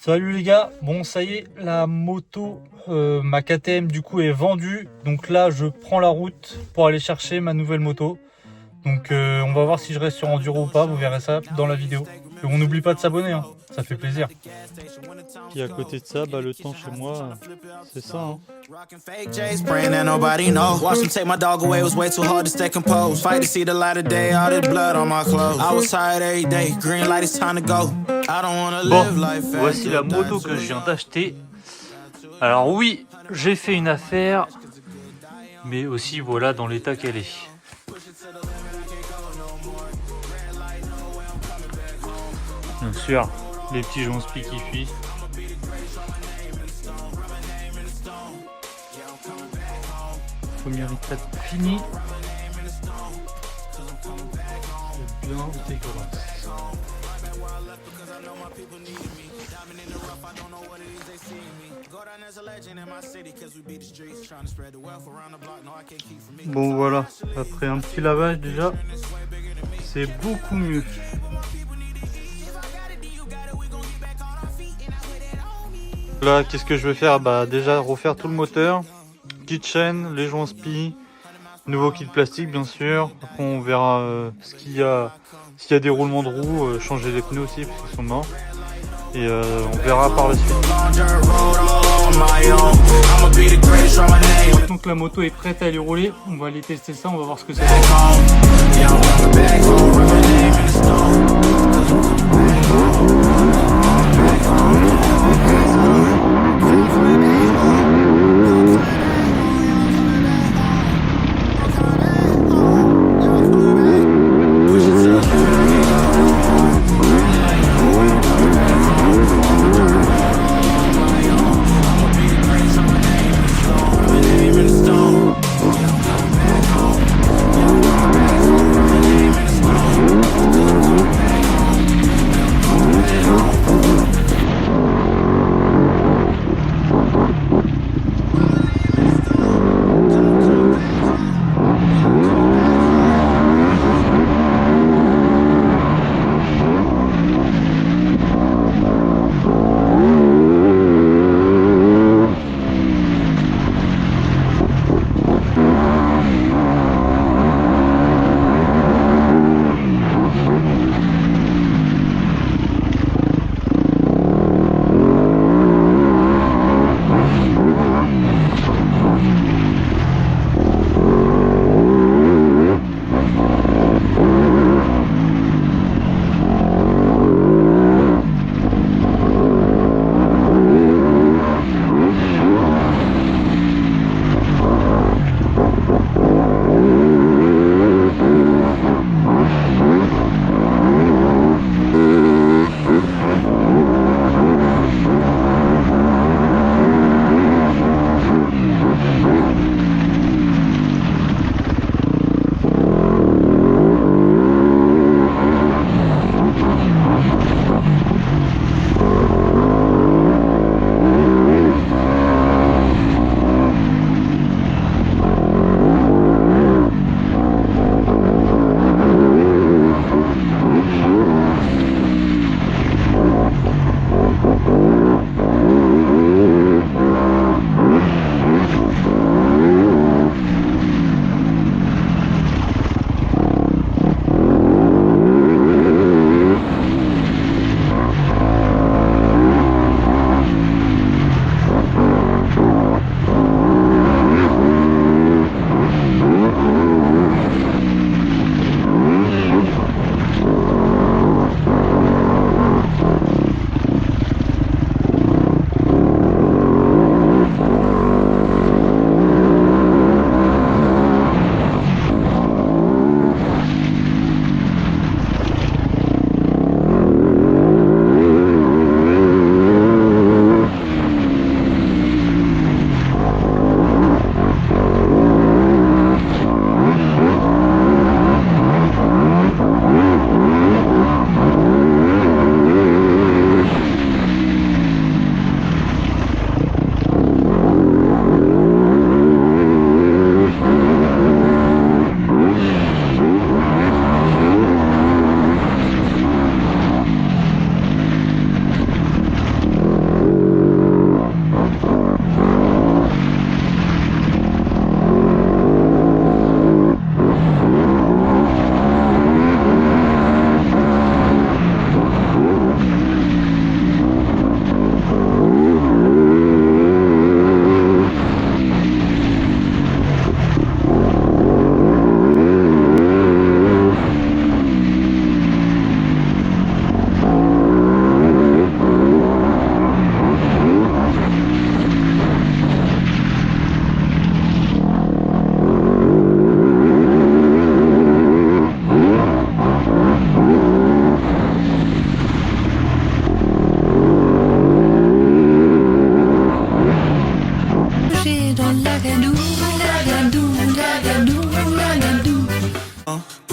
Salut les gars, bon ça y est, la moto, ma KTM du coup est vendue. Donc là je prends la route pour aller chercher ma nouvelle moto. Donc on va voir si je reste sur enduro ou pas, vous verrez ça dans la vidéo. Et on n'oublie pas de s'abonner, hein, ça fait plaisir. Puis à côté de ça, bah, le temps chez moi, c'est ça. Hein. Praying that nobody knows. Watch them take my dog away, it was way too hard to stay composed. Fight to see the light of day, all this blood on my clothes. I was tired every day, green light, it's time to go. I don't wanna live life fast. Voici la moto que je viens d'acheter. Alors oui, j'ai fait une affaire, mais aussi voilà dans l'état qu'elle est. Bien sûr, les petits joints spi qui fuient. Première étape finie. C'est bien dégueulasse. Bon voilà, après un petit lavage déjà, c'est beaucoup mieux. Là, qu'est-ce que je vais faire? Bah déjà refaire tout le moteur, petite chaîne, les joints spi, nouveau kit plastique bien sûr. Après on verra s'il y a des roulements de roues, changer les pneus aussi parce qu'ils sont morts. Et on verra par la suite. Donc la moto est prête à aller rouler, on va aller tester ça, on va voir ce que ça fait.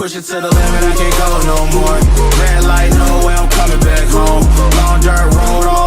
push it to the limit, I can't go no more. Red light, no way, I'm coming back home. Long dirt road all